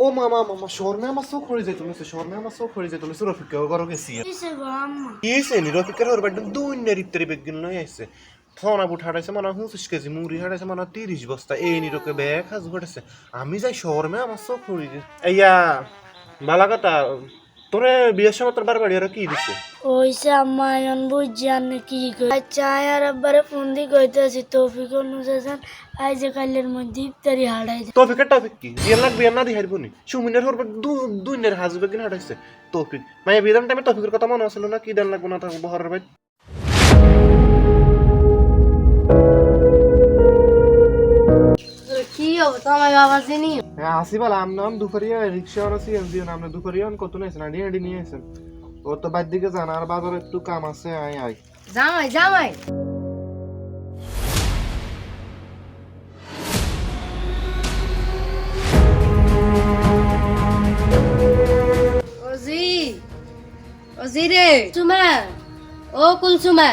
ও মামা মামা শর্মে আমার চোখ হয়ে যেত শর্মে আমার চোখ হয়ে যেত রফিক ঘর গেছি কি নি রফিকের ওর বাড়ি দুইনের ইত্যাদি বেগিন নয় আসছে ফোনা বুট হাঁটাইছে মানে 25 কেজি মুড়ি হাঁটাইছে মানে 30 বস্তা এই নিরকে ব্যাগ হাজ ঘটেছে আমি যাই শর্মে আমার চোখ হয়ে যেত ইয়া বালা কথা তোরে বিয়ের সময় তোর বাড়ি আর কি দিছে ওইসে আম্মা এখন বুঝছেন কি চাই আর আব্বারে ফোন দিয়ে কইতেছি তৌফিক অনুযান আজ কালের মধ্যে ইফতারি হাড়াই তৌফিক কি বিয়ার না দি হারবনি সুমিনের হরবার দুইনের হাজ বেগিন হাঁটাইছে তৌফিক মায়া বিয়ের টাইমে তৌফিকের কথা মনে আসলো না কি দেন লাগবো না থাকবো বহরের ভাই কি হবে তোমার বাবা চিনি আসি বলা নাম দুপুরিয়া রিক্সা আর সিএনজি নাম দুপুরিয়া কত নিয়েছেন আড়ি আড়ি নিয়ে এসেছেন ও তো বাইর দিকে যান আর বাজারে একটু কাম আছে আয় জামাই ওজি রে সুমা ও কুলসুমা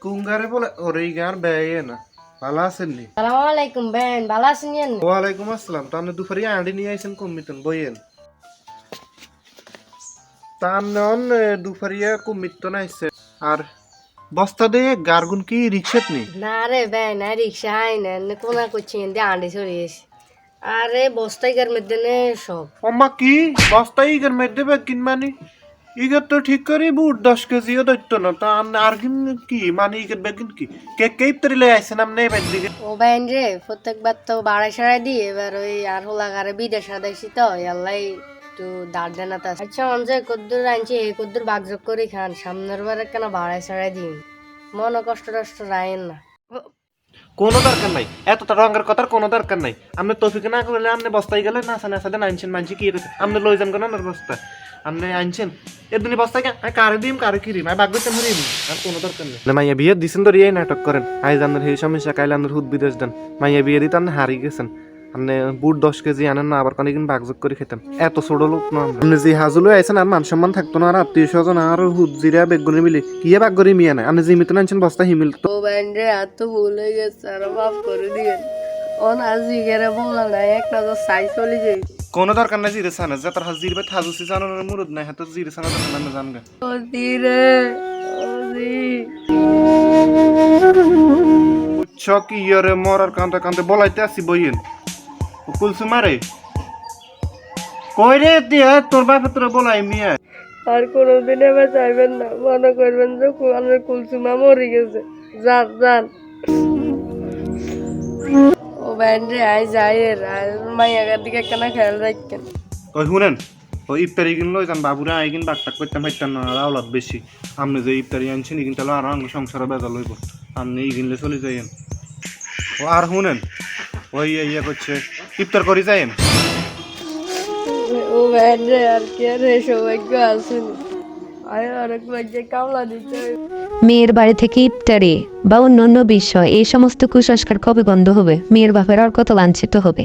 কুঙ্গারে বলে ওরে গার বেয়ে না ভালো আছেন নি আসসালামু আলাইকুম বেন ভালো আছেন ওয়ালাইকুম আসসালাম তাহলে দুপুরিয়া আড়ি নিয়ে আইছেন কমিতন বইয়েন তানন দুপুরিয়া কমিতন আইছে আর বস্তা দিয়ে গারগুন কি রিক্সাত নি না রে বেন রিক্সা আই না কোনা করছেন দিয়ে আন্ডি ছড়িয়েছে আরে বস্তাই গার মধ্যে নে সব অম্মা কি বস্তাই গার মধ্যে বেগিন মানে ইগর তো ঠিক করে বুট 10 কেজিও ধরতো না তা আর কি মানে ইগর বেগিন কি কে ইফতারি লই আইছেন আপনি বাইর দিকে ও বেন রে প্রত্যেকবার তো বাড়াই সারাই দিই এবার ওই আর হোলাগারে বিদেশ আদাইছি তো আল্লাহ একটু দাঁড় দেনা তা আচ্ছা অঞ্জয় কদ্দুর আনছি এই কদ্দুর বাগযোগ করে খান সামনের বারে কেন বাড়াই সারাই দিন মন কষ্ট টষ্ট রায়েন না কোনো দরকার নাই এত রঙের কথার কোনো দরকার নাই আপনি তৌফিক না করলে আপনি বস্তায় গেলে না সানা সাথে আনছেন মানছি কি আপনি লই যান কেন বস্তা আপনি আনছেন এর দিনই বস্তায় কারে দিম কারে কি রিম বাগ দিতে হরিম আর কোনো দরকার নেই মাইয়া বিয়ে দিছেন তো রিয়াই নাটক করেন আইজ আপনার সেই সমস্যা কাইলে আপনার হুদ বিদেশ দেন মাইয়া বিয়ে দিতে আপনি হারিয়ে গেছেন আপনি বুট 10 কেজি আনেন না আবার কোনদিন বাগযোগ করে খেতেন এত ছোট লোক না আপনি যে হাজুলো আইছেন আর মান সম্মান থাকতো না আর আত্মীয় স্বজন আর হুজিরা বেগুনি মিলে কি বাগ করে মিয়া নাই আপনি জিমিত আনছেন বস্তা হিমিল তো ও ব্যান্ডে এত ভুল হয়ে গেছে আর মাফ করে দিয়ে অন আজি গেরে বলা না একটা তো সাই চলে যাই কোনো দরকার নাই জিরে সানা যা তার হাজির বাই হাজুসি জানানোর মুরুদ নাই হাতে জিরে সানা দরকার না জানগা ও দিরে ও দি চকি ইয়রে মরার কান্তে কান্তে বলাইতে আসি বইয়েন কুলসুমারে কই রে দিয়া তোর বাপে তোর বলাই মিয়া আর কোনোদিন এবার চাইবেন না মনে করবেন যে আমার কুলসুমা মরে গেছে যান ও ব্যান্ডে আই যাই মাইয়াগার দিকে কেন খেয়াল রাখেন ওই শুনেন ওই ইফতারি কিনলো যান বাবুরা আই কিন বাকটাক করতাম হাইতাম না আর আওলাদ বেশি আপনি যে ইফতারি আনছেন কিন্তু তাহলে আর আঙ্গ সংসারে বেজাল হইব আপনি এই কিনলে চলে যাইয়েন ও আর শুনেন ওই ইয়ে করছে ইফতার করে যাইয়েন ও ব্যান্ডে আর কি আর সৌভাগ্য আসেন আয় আরেকবার যে কামলা দিতে মেয়ের বাড়ি থেকে ইফতারি বা অন্যান্য বিষয় এই সমস্ত কুসংস্কার কবে বন্ধ হবে মেয়ের বাপের আর কত লাঞ্ছিত হবে।